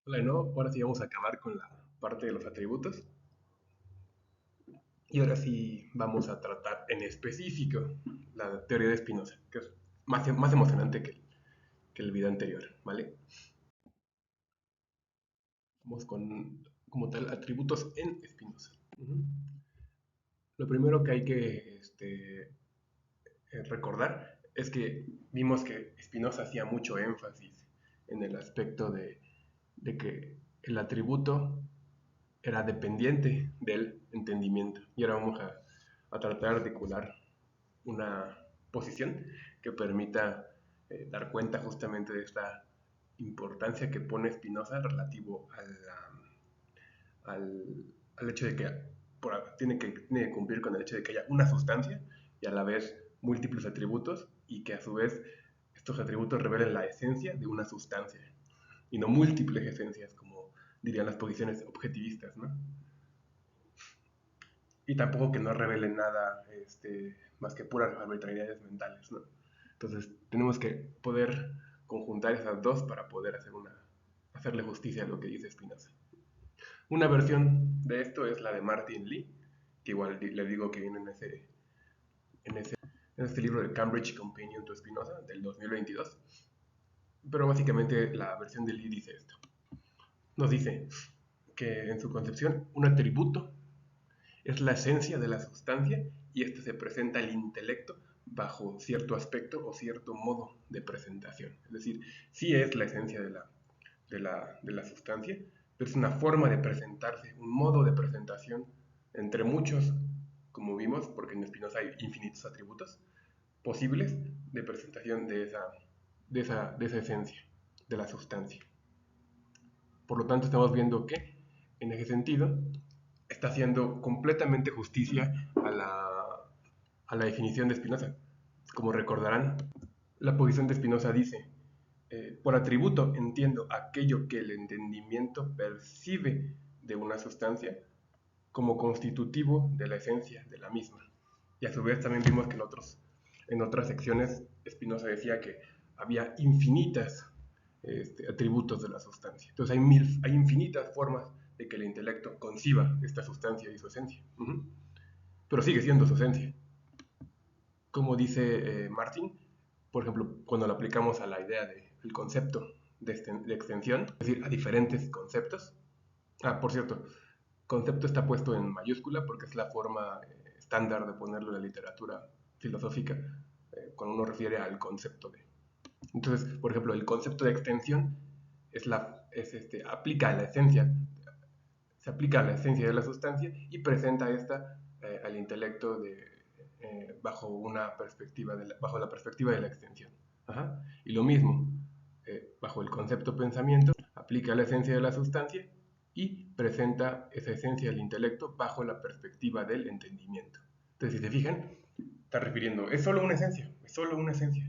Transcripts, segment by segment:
Hola, ¿no? Ahora sí vamos a acabar con la parte de los atributos. Y ahora sí vamos a tratar en específico la teoría de Spinoza, que es más emocionante que el video anterior, ¿vale? Vamos con, como tal, atributos en Spinoza. Lo primero que hay que recordar es que vimos que Spinoza hacía mucho énfasis en el aspecto de que el atributo era dependiente del entendimiento. Y ahora vamos a tratar de articular una posición que permita dar cuenta justamente de esta importancia que pone Spinoza relativo al, al hecho de que tiene que cumplir con el hecho de que haya una sustancia y a la vez múltiples atributos y que a su vez estos atributos revelen la esencia de una sustancia y no múltiples esencias como dirían las posiciones objetivistas, ¿no? Y tampoco que no revelen nada más que puras arbitrariedades mentales, ¿no? Entonces tenemos que poder conjuntar esas dos para poder hacerle justicia a lo que dice Spinoza. Una versión de esto es la de Martin Lee, que igual le digo que viene en, ese, en este libro de Cambridge Companion to Spinoza del 2022. Pero básicamente la versión de Lee dice esto. Nos dice que en su concepción un atributo es la esencia de la sustancia y este se presenta al intelecto bajo cierto aspecto o cierto modo de presentación. Es decir, sí es la esencia de la sustancia, pero es una forma de presentarse, un modo de presentación entre muchos, como vimos, porque en Spinoza hay infinitos atributos posibles de presentación de esa esencia, de la sustancia. Por lo tanto, estamos viendo que, en ese sentido, está haciendo completamente justicia a la definición de Spinoza. Como recordarán, la posición de Spinoza dice, por atributo entiendo aquello que el entendimiento percibe de una sustancia como constitutivo de la esencia de la misma. Y a su vez también vimos que en otras secciones Spinoza decía que había infinitas atributos de la sustancia. Entonces hay infinitas formas de que el intelecto conciba esta sustancia y su esencia. Pero sigue siendo su esencia. Como dice Martin, por ejemplo, cuando lo aplicamos a la idea del concepto de extensión, es decir, a diferentes conceptos. Ah, por cierto, concepto está puesto en mayúscula porque es la forma estándar de ponerlo en la literatura filosófica cuando uno refiere al concepto de. Entonces, por ejemplo, el concepto de extensión aplica a la esencia, se aplica a la esencia de la sustancia y presenta esta al intelecto bajo la perspectiva de la extensión. Ajá. Y lo mismo, bajo el concepto pensamiento, aplica a la esencia de la sustancia y presenta esa esencia del intelecto bajo la perspectiva del entendimiento. Entonces, si se fijan, está refiriendo, es solo una esencia,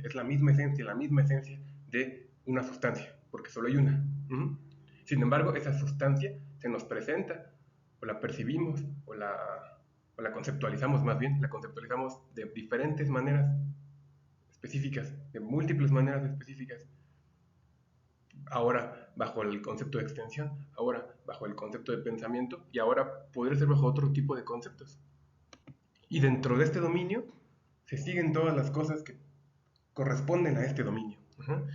es la misma esencia de una sustancia, porque solo hay una. Sin embargo, esa sustancia se nos presenta, o la percibimos, o la conceptualizamos más bien, la conceptualizamos de diferentes maneras específicas, de múltiples maneras específicas, ahora bajo el concepto de extensión, ahora bajo el concepto de pensamiento y ahora podría ser bajo otro tipo de conceptos. Y dentro de este dominio se siguen todas las cosas que corresponden a este dominio.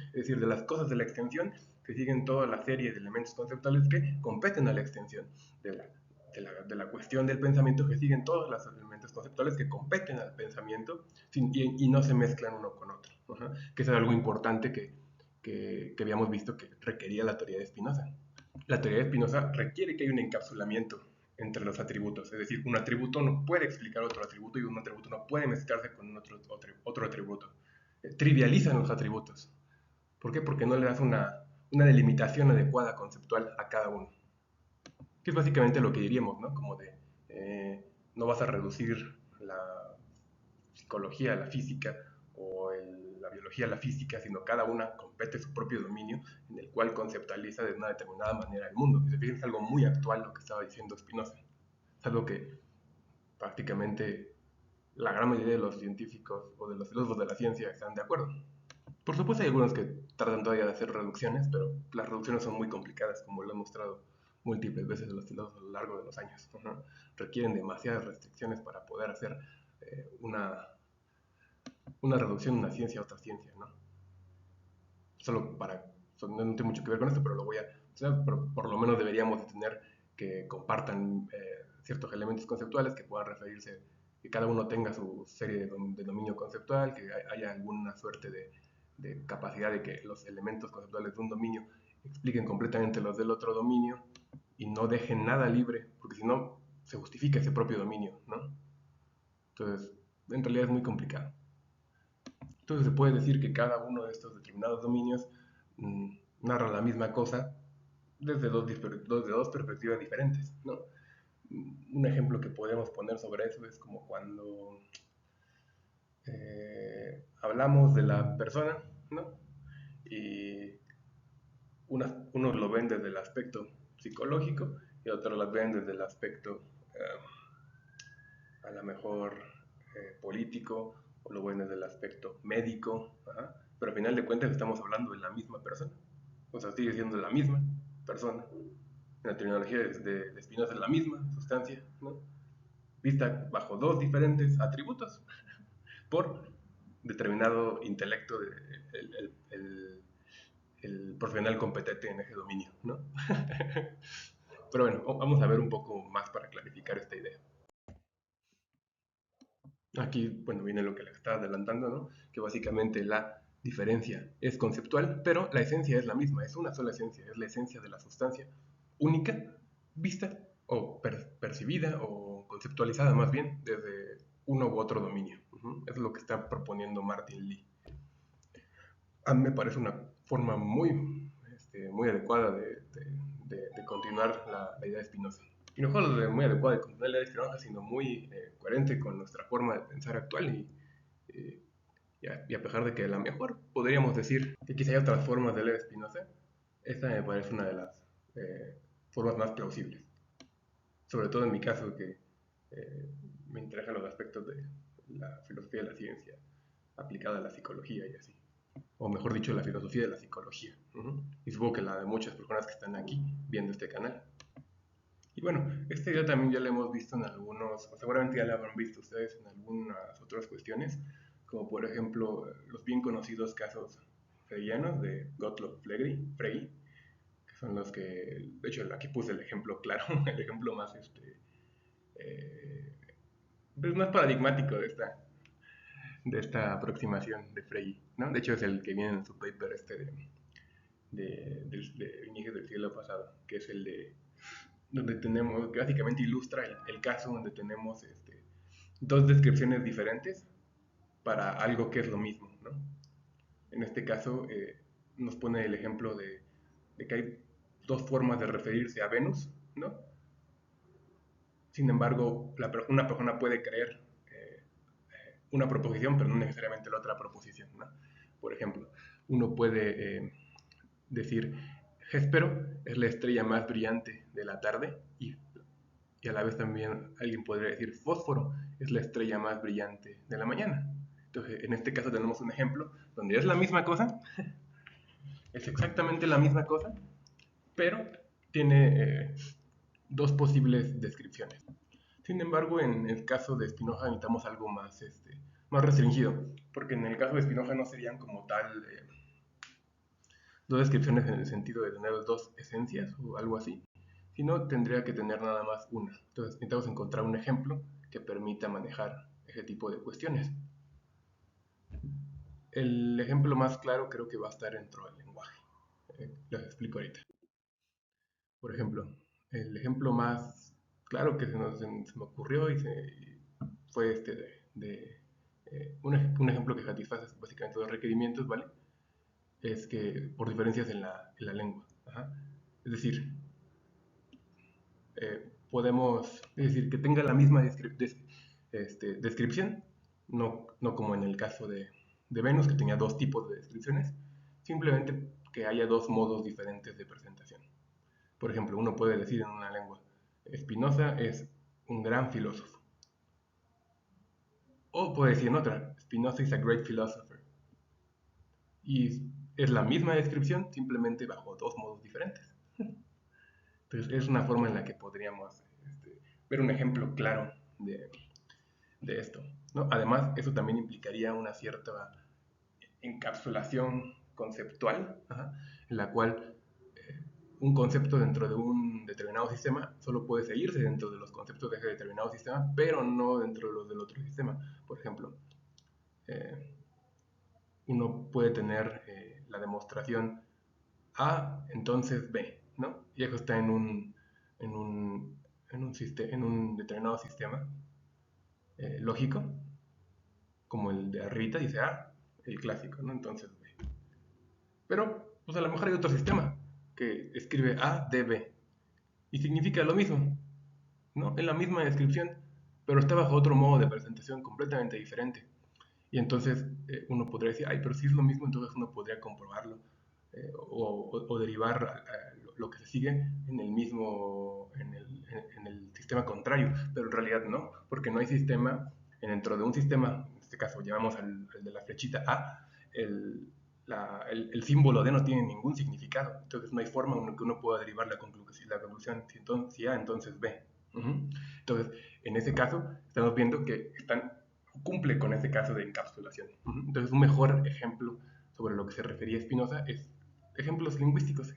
Es decir, de las cosas de la extensión se siguen toda la serie de elementos conceptuales que competen a la extensión. De la cuestión del pensamiento que siguen todos los elementos conceptuales que competen al pensamiento y no se mezclan uno con otro. Que eso es algo importante que habíamos visto que requería la teoría de Spinoza. La teoría de Spinoza requiere que haya un encapsulamiento entre los atributos, es decir, un atributo no puede explicar otro atributo y un atributo no puede mezclarse con otro atributo. Trivializan los atributos. ¿Por qué? Porque no le das una delimitación adecuada conceptual a cada uno. Que es básicamente lo que diríamos, ¿no? Como de, no vas a reducir la psicología a la física o la biología a la física, sino cada una compete su propio dominio en el cual conceptualiza de una determinada manera el mundo. Y se fijan, es algo muy actual lo que estaba diciendo Spinoza. Es algo que prácticamente la gran mayoría de los científicos o de los filósofos de la ciencia están de acuerdo. Por supuesto hay algunos que tratan todavía de hacer reducciones, pero las reducciones son muy complicadas, como lo han mostrado múltiples veces los filósofos a lo largo de los años. Ajá. Requieren demasiadas restricciones para poder hacer una reducción de una ciencia a otra ciencia, ¿no? Solo para, no tiene mucho que ver con esto, pero lo voy a, o sea, por lo menos deberíamos de tener que compartan ciertos elementos conceptuales que puedan referirse, que cada uno tenga su serie de dominio conceptual, que haya alguna suerte de capacidad de que los elementos conceptuales de un dominio expliquen completamente los del otro dominio y no dejen nada libre, porque si no se justifica ese propio dominio, ¿no? Entonces, en realidad es muy complicado. Entonces se puede decir que cada uno de estos determinados dominios narra la misma cosa desde dos perspectivas diferentes, ¿no? Un ejemplo que podemos poner sobre eso es como cuando hablamos de la persona, ¿no? Y unos lo ven desde el aspecto psicológico y otros las ven desde el aspecto a lo mejor político o lo ven desde el aspecto médico, ajá, pero al final de cuentas estamos hablando de la misma persona, o sea, sigue siendo la misma persona. En la terminología de Spinoza es la misma sustancia, ¿no? Vista bajo dos diferentes atributos por determinado intelecto el profesional competente en ese dominio, ¿no? Pero bueno, vamos a ver un poco más para clarificar esta idea. Aquí, bueno, viene lo que le estaba adelantando, ¿no? Que básicamente la diferencia es conceptual, pero la esencia es la misma, es una sola esencia, es la esencia de la sustancia única, vista o percibida o conceptualizada más bien desde uno u otro dominio. Es lo que está proponiendo Martin Lee. A mí me parece una forma muy adecuada de continuar la idea de Spinoza. Y no solo muy adecuada de continuar la idea de Spinoza, sino muy coherente con nuestra forma de pensar actual eh, y a pesar de que la mejor podríamos decir que quizá hay otras formas de leer Spinoza, esta me parece una de las formas más plausibles. Sobre todo en mi caso, que me interesan los aspectos de la filosofía de la ciencia aplicada a la psicología y así. O mejor dicho, la filosofía de la psicología. Y supongo que la de muchas personas que están aquí viendo este canal. Y bueno, esta idea también ya la hemos visto en algunos, o seguramente ya la habrán visto ustedes en algunas otras cuestiones, como por ejemplo los bien conocidos casos freyianos de Gottlob Frege, que son los que, de hecho aquí puse el ejemplo claro, el ejemplo más, pues más paradigmático de esta aproximación de Frege, ¿no? De hecho es el que viene en su paper de Inicios del siglo pasado, que es el de donde tenemos, que básicamente ilustra el caso donde tenemos dos descripciones diferentes para algo que es lo mismo, ¿no? En este caso nos pone el ejemplo de que hay dos formas de referirse a Venus, ¿no? Sin embargo, una persona puede creer una proposición, pero no necesariamente la otra proposición, ¿no? Por ejemplo, uno puede decir, Jéspero es la estrella más brillante de la tarde y a la vez también alguien podría decir fósforo es la estrella más brillante de la mañana. Entonces, en este caso tenemos un ejemplo donde es la misma cosa, es exactamente la misma cosa, pero tiene dos posibles descripciones. Sin embargo, en el caso de Spinoza necesitamos algo más restringido, porque en el caso de Spinoza no serían como tal dos descripciones en el sentido de tener dos esencias o algo así, sino tendría que tener nada más una. Entonces necesitamos encontrar un ejemplo que permita manejar ese tipo de cuestiones. El ejemplo más claro creo que va a estar dentro del lenguaje. Les explico ahorita. Por ejemplo, el ejemplo más claro que se me ocurrió fue un ejemplo que satisface básicamente dos requerimientos, ¿vale? Es que por diferencias en la lengua. Ajá. Es decir, podemos decir que tenga la misma descripción, no como en el caso de Venus, que tenía dos tipos de descripciones, simplemente que haya dos modos diferentes de presentación. Por ejemplo, uno puede decir en una lengua, Spinoza es un gran filósofo. O puede decir en otra, Spinoza is a great philosopher. y es la misma descripción, simplemente bajo dos modos diferentes. Entonces, es una forma en la que podríamos ver un ejemplo claro de esto, ¿no? Además, eso también implicaría una cierta encapsulación conceptual, ajá, en la cual un concepto dentro de un determinado sistema solo puede seguirse dentro de los conceptos de ese determinado sistema, pero no dentro de los del otro sistema. Por ejemplo, eh, uno puede tener la demostración A, entonces B, ¿no? Y eso está en un, en un determinado sistema lógico, como el de arriba dice A, el clásico, ¿no? Entonces B. Pero, pues a lo mejor hay otro sistema que escribe A, D, B y significa lo mismo, ¿no? Es la misma descripción, pero está bajo otro modo de presentación completamente diferente. Y entonces uno podría decir, ay, pero si es lo mismo, entonces uno podría comprobarlo o derivar lo que se sigue en el mismo, en el sistema contrario, pero en realidad no, porque no hay sistema, dentro de un sistema, en este caso llamamos al de la flechita A, el, el símbolo D no tiene ningún significado, entonces no hay forma en que uno pueda derivar la conclusión si A, entonces B. Entonces, en ese caso, estamos viendo que cumple con ese caso de encapsulación. Entonces, un mejor ejemplo sobre lo que se refería Spinoza es ejemplos lingüísticos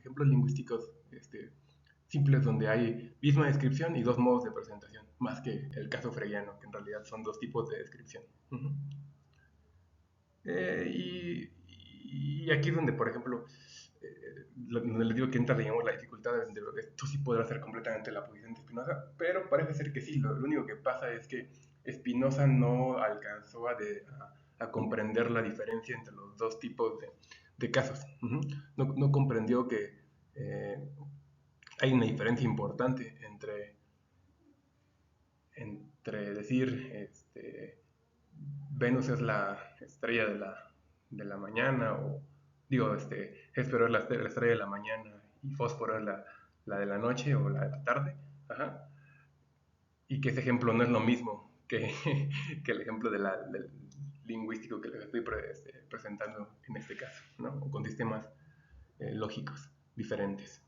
simples donde hay misma descripción y dos modos de presentación, más que el caso freudiano, que en realidad son dos tipos de descripción. Y aquí es donde, por ejemplo, donde les digo que entra, digamos, la dificultad de esto sí podrá ser completamente la posición de Spinoza, pero parece ser que sí. Lo único que pasa es que Spinoza no alcanzó a comprender la diferencia entre los dos tipos de casos. No comprendió que eh, hay una diferencia importante entre decir, Venus es la estrella de la mañana, o digo, Hespero es la estrella de la mañana y Fósforo es la de la noche o la de la tarde, ajá, y que ese ejemplo no es lo mismo que, que el ejemplo del lingüístico que les estoy presentando en este caso, ¿no? O con sistemas lógicos diferentes.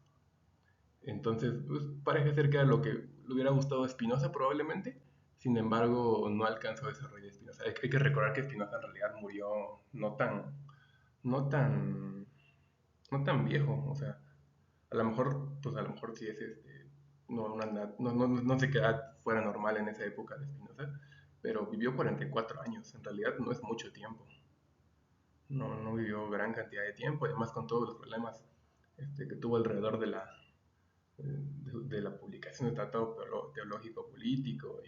Entonces, pues, parece ser que era lo que le hubiera gustado a Spinoza probablemente, sin embargo, no alcanzó a desarrollar Spinoza. Hay que recordar que Spinoza en realidad murió no tan, no tan, no tan viejo, o sea, a lo mejor, pues a lo mejor sí es no sé qué edad fuera normal en esa época de Spinoza, pero vivió 44 años, en realidad no es mucho tiempo, no vivió gran cantidad de tiempo, además con todos los problemas que tuvo alrededor de la publicación del Tratado Teológico Político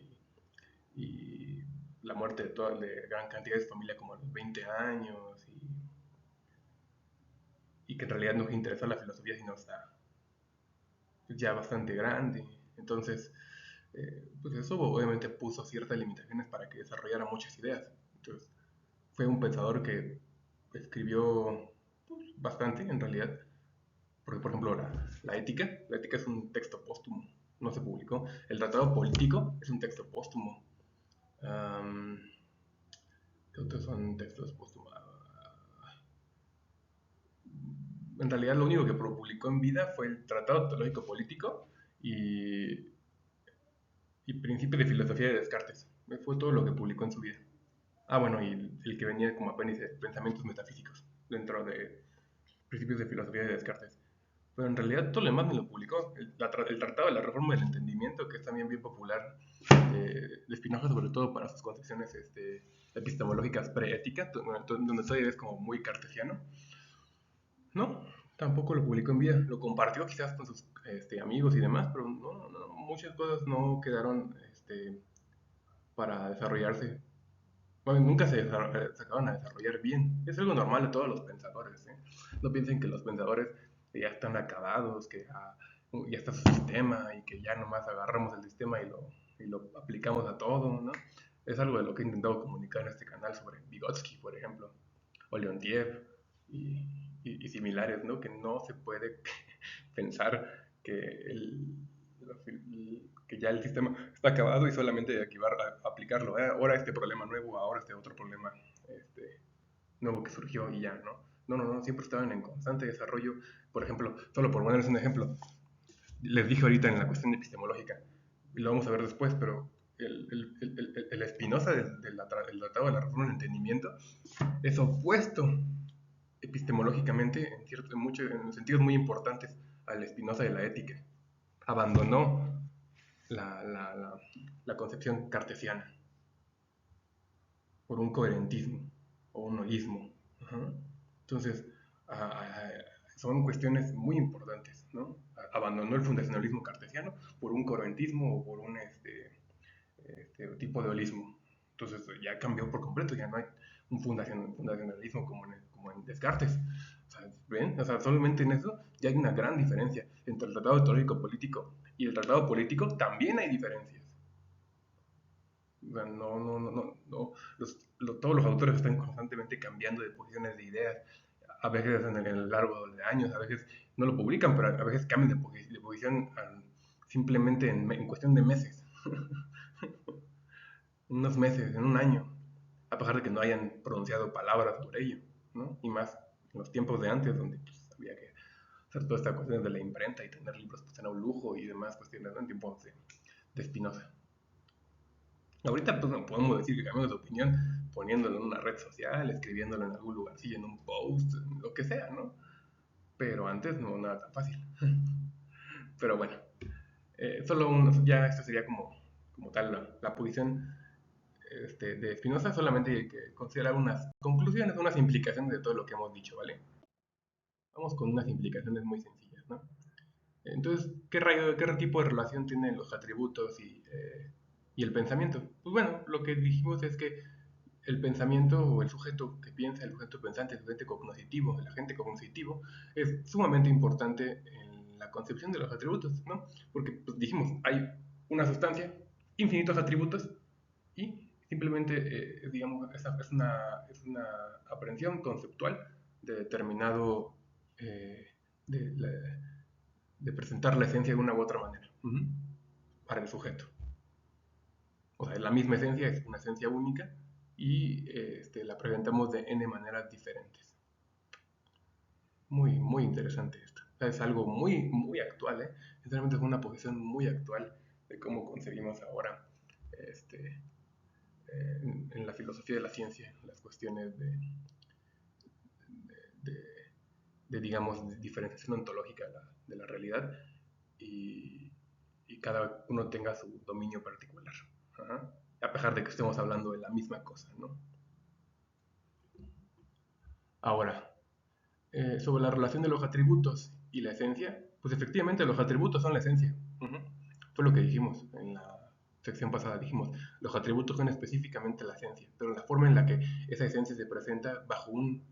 y la muerte de gran cantidad de su familia como a los 20 años y que en realidad no se interesó en la filosofía sino hasta ya bastante grande. Entonces, pues eso obviamente puso ciertas limitaciones para que desarrollara muchas ideas. Entonces, fue un pensador que escribió pues, bastante en realidad, porque por ejemplo la ética es un texto póstumo, no se publicó. El tratado político es un texto póstumo. Um, ¿Qué otros son textos póstumos? En realidad lo único que publicó en vida fue el Tratado Teológico Político y, y Principio de Filosofía de Descartes. Fue todo lo que publicó en su vida. Ah, bueno, y el que venía como apéndice, Pensamientos Metafísicos, dentro de Principios de Filosofía de Descartes. Pero en realidad todo lo demás me lo publicó. El Tratado de la Reforma del Entendimiento, que es también bien popular, de Spinoza, sobre todo para sus concepciones epistemológicas preéticas, donde todavía es como muy cartesiano. No, tampoco lo publicó en vida. Lo compartió quizás con sus amigos y demás, pero muchas cosas no quedaron para desarrollarse. Bueno, nunca se acaban a desarrollar bien. Es algo normal de todos los pensadores. No piensen que los pensadores ya están acabados, que ya está su sistema y que ya nomás agarramos el sistema y lo aplicamos a todo, ¿no? Es algo de lo que he intentado comunicar en este canal sobre Vygotsky, por ejemplo, o Leontiev y, y similares, ¿no? Que no se puede pensar que que ya el sistema está acabado y solamente hay que aplicarlo. Ahora este problema nuevo, ahora este otro problema nuevo que surgió y ya, ¿no? no, siempre estaban en constante desarrollo. Por ejemplo, solo por ponerles un ejemplo, les dije ahorita en la cuestión epistemológica, y lo vamos a ver después, pero el Spinoza del Tratado de la Reforma del Entendimiento es opuesto epistemológicamente en sentidos muy importantes al Spinoza de la ética. Abandonó la, la, la, la concepción cartesiana por un coherentismo o un holismo. Ajá. Entonces, son cuestiones muy importantes, ¿no? Abandonó el fundacionalismo cartesiano por un coherentismo o por un tipo de holismo. Entonces ya cambió por completo, ya no hay un fundacionalismo como en Descartes. O sea, ¿ven? O sea, solamente en eso ya hay una gran diferencia. Entre el tratado teórico político y el tratado político también hay diferencias. O sea, todos los autores están constantemente cambiando de posiciones de ideas, a veces en el largo de años, a veces no lo publican, pero a veces cambian de posición simplemente en cuestión de meses. Unos meses, en un año, a pesar de que no hayan pronunciado palabras sobre ello, ¿no? Y más en los tiempos de antes, donde pues, había que hacer todas estas cuestiones de la imprenta y tener libros pues era un lujo y demás cuestiones, ¿no? En tiempos de Spinoza. Ahorita pues no podemos decir que cambiamos de opinión poniéndolo en una red social, escribiéndolo en algún lugarcillo, en un post, lo que sea, ¿no? Pero antes no nada tan fácil. Pero bueno, ya esto sería como tal la posición de Spinoza. Solamente hay que considerar unas conclusiones, unas implicaciones de todo lo que hemos dicho, ¿vale? Vamos con unas implicaciones muy sencillas, ¿no? Entonces, ¿qué tipo de relación tienen los atributos y el pensamiento? Pues bueno, lo que dijimos es que el pensamiento o el sujeto que piensa, el sujeto pensante, el sujeto cognitivo, el agente cognitivo, es sumamente importante en la concepción de los atributos, ¿no? Porque pues, dijimos, hay una sustancia, infinitos atributos, y simplemente, digamos, es una aprehensión conceptual de determinado, eh, de, la- de presentar la esencia de una u otra manera, para el sujeto. O sea, la misma esencia es una esencia única y la presentamos de n maneras diferentes. Muy, muy interesante esto. O sea, es algo muy, muy actual, ¿eh? Sinceramente es una posición muy actual de cómo concebimos ahora este, en la filosofía de la ciencia las cuestiones de, digamos, de diferenciación ontológica de la realidad y, y cada uno tenga su dominio particular. Ajá. A pesar de que estemos hablando de la misma cosa, ¿no? Ahora, sobre la relación de los atributos y la esencia, pues efectivamente los atributos son la esencia. Ujú. Fue lo que dijimos en la sección pasada, dijimos, los atributos son específicamente la esencia, pero la forma en la que esa esencia se presenta bajo un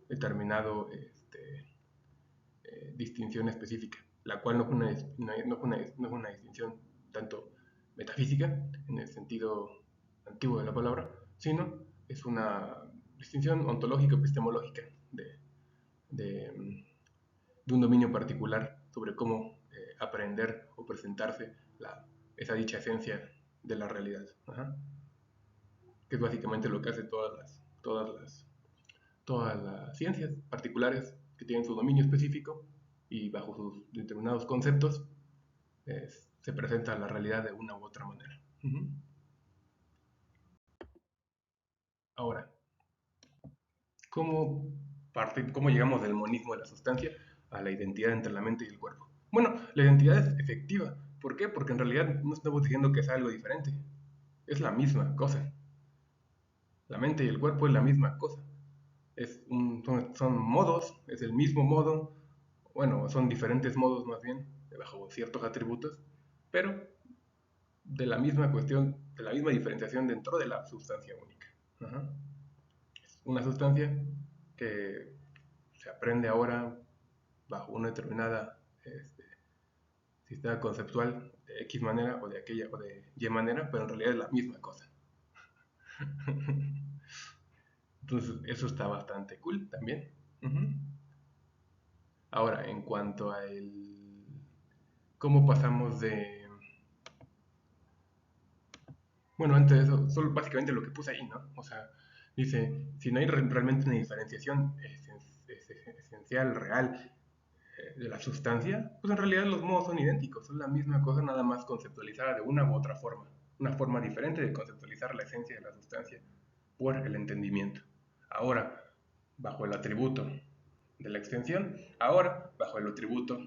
determinado distinción específica, la cual no es una distinción tanto metafísica, en el sentido antiguo de la palabra, sino es una distinción ontológica, epistemológica de, de un dominio particular sobre cómo aprender o presentarse esa dicha esencia de la realidad. Ajá. Que es básicamente lo que hace todas las ciencias particulares que tienen su dominio específico y bajo sus determinados conceptos se presenta la realidad de una u otra manera. Uh-huh. Ahora, ¿cómo, ¿cómo llegamos del monismo de la sustancia a la identidad entre la mente y el cuerpo? Bueno, la identidad es efectiva. ¿Por qué? Porque en realidad no estamos diciendo que sea algo diferente. Es la misma cosa. La mente y el cuerpo es la misma cosa. Son modos, es el mismo modo, bueno, son diferentes modos más bien, bajo ciertos atributos, pero de la misma cuestión, de la misma diferenciación dentro de la sustancia única. Ajá. Es una sustancia que se aprende ahora bajo una determinada sistema conceptual de X manera o de aquella o de Y manera, pero en realidad es la misma cosa. Entonces, eso está bastante cool también. Uh-huh. Ahora, en cuanto a cómo pasamos de... Bueno, antes de eso, solo básicamente lo que puse ahí, ¿no? O sea, dice, si no hay realmente una diferenciación esencial, real, de la sustancia, pues en realidad los modos son idénticos, son la misma cosa, nada más conceptualizada de una u otra forma. Una forma diferente de conceptualizar la esencia de la sustancia por el entendimiento. Ahora, bajo el atributo de la extensión, ahora bajo el atributo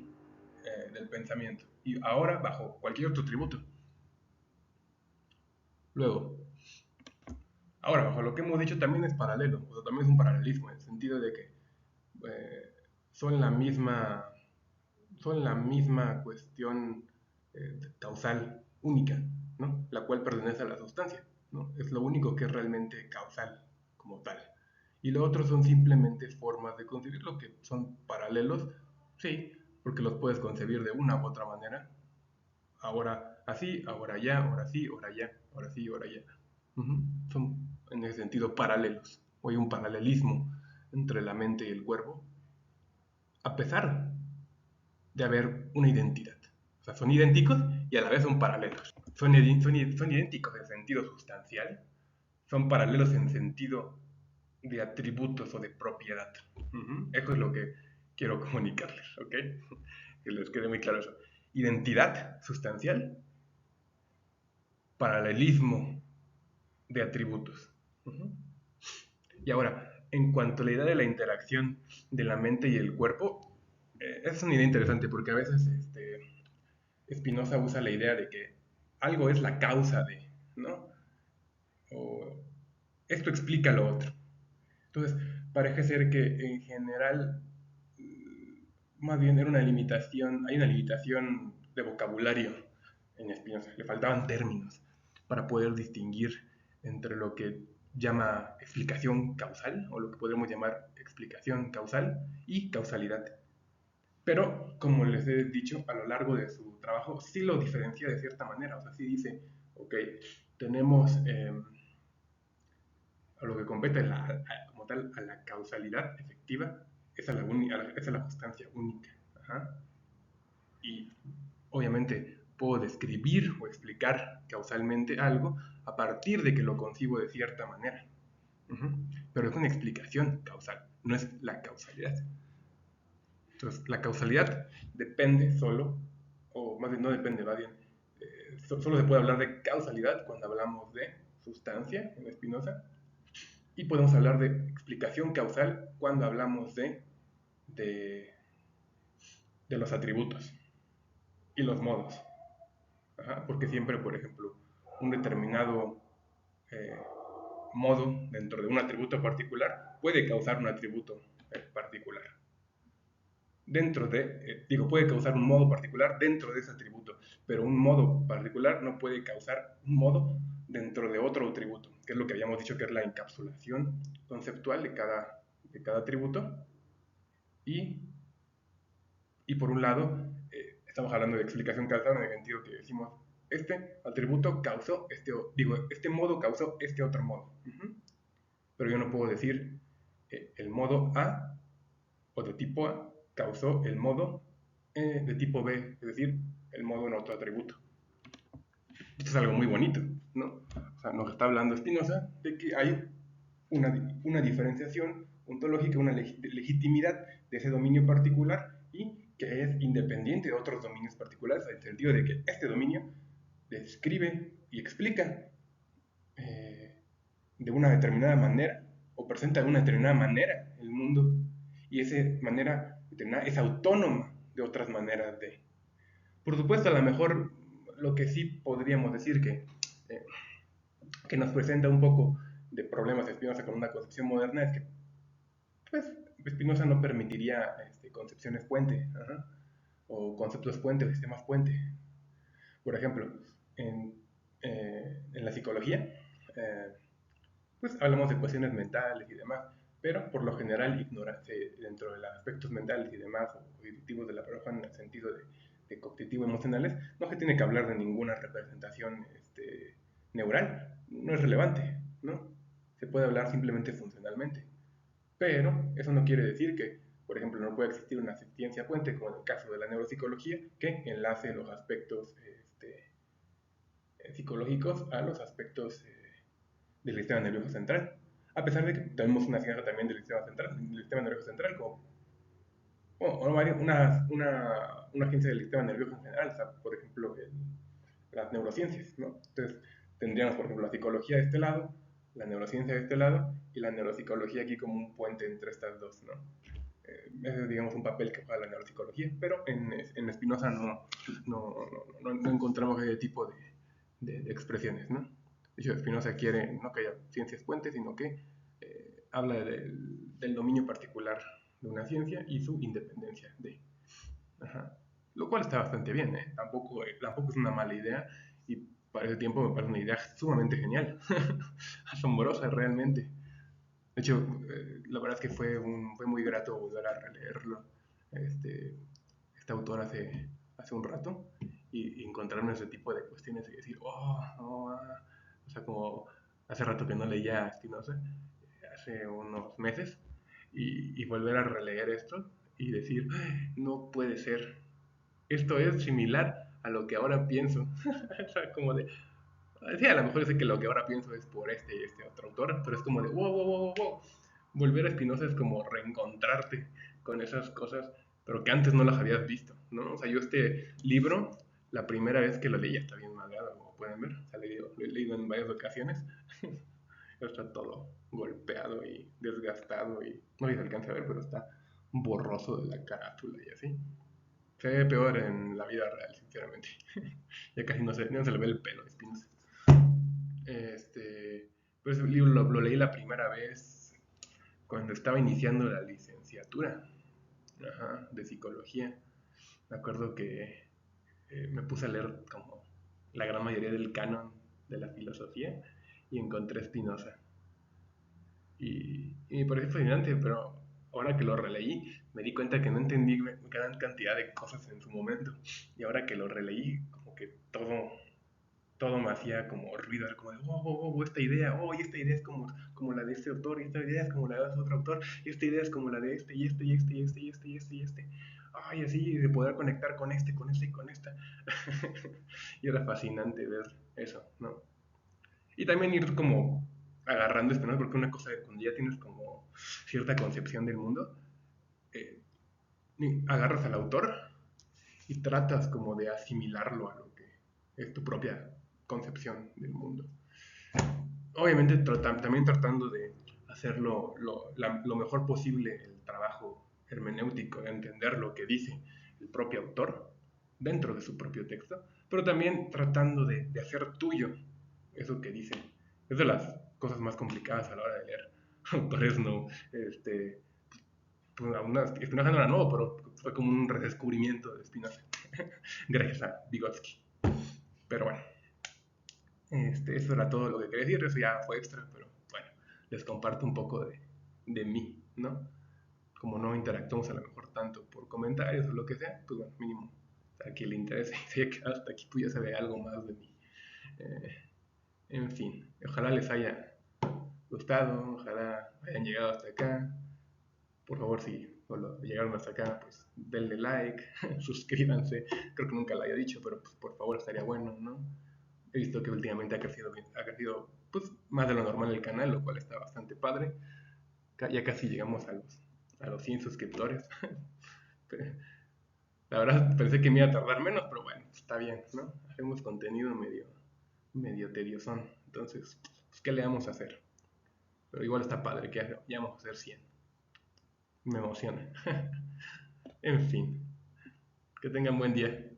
del pensamiento, y ahora bajo cualquier otro atributo. Luego, ahora bajo lo que hemos dicho también es paralelo, o sea, también es un paralelismo, en el sentido de que eh, son la misma cuestión causal única, ¿no? La cual pertenece a la sustancia, ¿no? Es lo único que es realmente causal como tal. Y lo otro son simplemente formas de concebirlo que son paralelos, sí, porque los puedes concebir de una u otra manera. Ahora así, ahora ya, ahora sí, ahora ya, ahora sí, ahora ya. Son en ese sentido paralelos. O hay un paralelismo entre la mente y el cuerpo, a pesar de haber una identidad. O sea, son idénticos y a la vez son paralelos. Son idénticos en sentido sustancial, son paralelos en sentido de atributos o de propiedad. Eso es lo que quiero comunicarles, ¿ok? Que les quede muy claro eso. Identidad sustancial, paralelismo de atributos. Y ahora, en cuanto a la idea de la interacción de la mente y el cuerpo, es una idea interesante porque a veces Spinoza usa la idea de que algo es la causa de, ¿no? O esto explica lo otro. Entonces, parece ser que en general, más bien era una limitación, hay una limitación de vocabulario en Spinoza, le faltaban términos para poder distinguir entre lo que llama explicación causal, o lo que podríamos llamar explicación causal, y causalidad. Pero, como les he dicho, a lo largo de su trabajo sí lo diferencia de cierta manera. O sea, sí dice, ok, tenemos a lo que compete como tal a la causalidad efectiva, esa es la sustancia única. Ajá. Y obviamente puedo describir o explicar causalmente algo a partir de que lo concibo de cierta manera. Pero es una explicación causal, no es la causalidad. Entonces, la causalidad depende solo, o más bien no depende, más bien, solo se puede hablar de causalidad cuando hablamos de sustancia en Spinoza, y podemos hablar de explicación causal cuando hablamos de, de los atributos y los modos. Ajá, porque siempre, por ejemplo, un determinado eh, modo dentro de un atributo particular puede causar un atributo particular. Puede causar un modo particular dentro de ese atributo, pero un modo particular no puede causar un modo dentro de otro atributo, que es lo que habíamos dicho que es la encapsulación conceptual de cada atributo. Y por un lado, estamos hablando de explicación causal en el sentido que decimos, este atributo causó este modo causó este otro modo. Pero yo no puedo decir el modo A o de tipo A causó el modo de tipo B, es decir, el modo en otro atributo. Esto es algo muy bonito, ¿no? O sea, nos está hablando Spinoza de que hay una diferenciación ontológica, una legitimidad de ese dominio particular y que es independiente de otros dominios particulares, en el sentido de que este dominio describe y explica de una determinada manera o presenta de una determinada manera el mundo y esa manera determinada es autónoma de otras maneras de. Por supuesto, a lo mejor lo que sí podríamos decir que nos presenta un poco de problemas Spinoza con una concepción moderna es que pues Spinoza no permitiría concepciones puente, o conceptos puente o sistemas puente. Por ejemplo, en la psicología, pues hablamos de cuestiones mentales y demás, pero por lo general dentro de los aspectos mentales y demás, o cognitivos de la persona en el sentido de cognitivo-emocionales, no se tiene que hablar de ninguna representación neural, no es relevante, ¿no? Se puede hablar simplemente funcionalmente. Pero eso no quiere decir que, por ejemplo, no puede existir una ciencia puente, como en el caso de la neuropsicología, que enlace los aspectos psicológicos a los aspectos del sistema nervioso central. a pesar de que tenemos una ciencia también del sistema central, del sistema nervioso central, como, o una ciencia del sistema nervioso en general, o sea, por ejemplo, las neurociencias, ¿no? Entonces, tendríamos, por ejemplo, la psicología de este lado, la neurociencia de este lado, y la neuropsicología aquí como un puente entre estas dos, ¿no? Ese es, digamos, un papel que juega la neuropsicología, pero en Spinoza no encontramos ese tipo de expresiones, ¿no? De hecho, Spinoza quiere no que haya ciencias puentes, sino que habla del dominio particular de una ciencia y su independencia de. Ajá. Lo cual está bastante bien, ¿eh? Tampoco es una mala idea y para ese tiempo me parece una idea sumamente genial, asombrosa realmente. De hecho, la verdad es que fue muy grato volver a releerlo, este, este autor hace un rato y encontrarme ese tipo de cuestiones y decir, o sea, como hace rato que no leía a Spinoza, hace unos meses, y volver a releer esto y decir, no puede ser, esto es similar a lo que ahora pienso. O sea, como de, sí, a lo mejor yo sé que lo que ahora pienso es por este y este otro autor, pero es como de, wow, wow, wow, wow. Volver a Spinoza es como reencontrarte con esas cosas, pero que antes no las habías visto, ¿no? O sea, yo este libro, la primera vez que lo leí, está bien malgado, como pueden ver, o sea, lo he leído en varias ocasiones, está todo golpeado y desgastado y no sé si se alcanza a ver, pero está borroso de la carátula y así. Se ve peor en la vida real, sinceramente. Ya casi no se le ve el pelo de Spinoza. Pues el libro lo leí la primera vez cuando estaba iniciando la licenciatura, de psicología. Me acuerdo que me puse a leer como la gran mayoría del canon de la filosofía y encontré Spinoza. Y me pareció fascinante, pero ahora que lo releí me di cuenta que no entendí gran cantidad de cosas en su momento. Y ahora que lo releí, como que todo me hacía como ruido, era como de, y esta idea es como la de este autor, y esta idea es como la de este otro autor, y esta idea es como la de este, y este, y este, y este, y este, y este, y este. Ay, así, de poder conectar con este, con este y con esta. Y era fascinante ver eso, ¿no? Y también ir como agarrando esto, ¿no? Porque una cosa es cuando ya tienes como cierta concepción del mundo, eh, agarras al autor y tratas como de asimilarlo a lo que es tu propia concepción del mundo. Obviamente también tratando de hacer lo mejor posible el trabajo hermenéutico, de entender lo que dice el propio autor dentro de su propio texto, pero también tratando de hacer tuyo eso que dice. Es de las cosas más complicadas a la hora de leer autores, no, pues, Spinoza no era nuevo, pero fue como un redescubrimiento de Spinoza, gracias a Vygotsky. Pero bueno, eso era todo lo que quería decir, eso ya fue extra, pero bueno, les comparto un poco de mí, ¿no? Como no interactuamos a lo mejor tanto por comentarios o lo que sea, pues bueno, mínimo, a quien le interese y se haya quedado hasta aquí, pues ya sabe algo más de mí. Eh, en fin, ojalá les haya gustado, ojalá hayan llegado hasta acá. Por favor, si solo llegaron hasta acá, pues denle like, suscríbanse. Creo que nunca lo había dicho, pero pues, por favor estaría bueno, ¿no? He visto que últimamente ha crecido pues, más de lo normal el canal, lo cual está bastante padre. Ya casi llegamos a los 100 suscriptores. La verdad pensé que me iba a tardar menos, pero bueno, está bien, ¿no? Hacemos contenido medio tediosón. Entonces, pues, ¿qué le vamos a hacer? Pero igual está padre que ya vamos a hacer 100. Me emociona. En fin, que tengan buen día.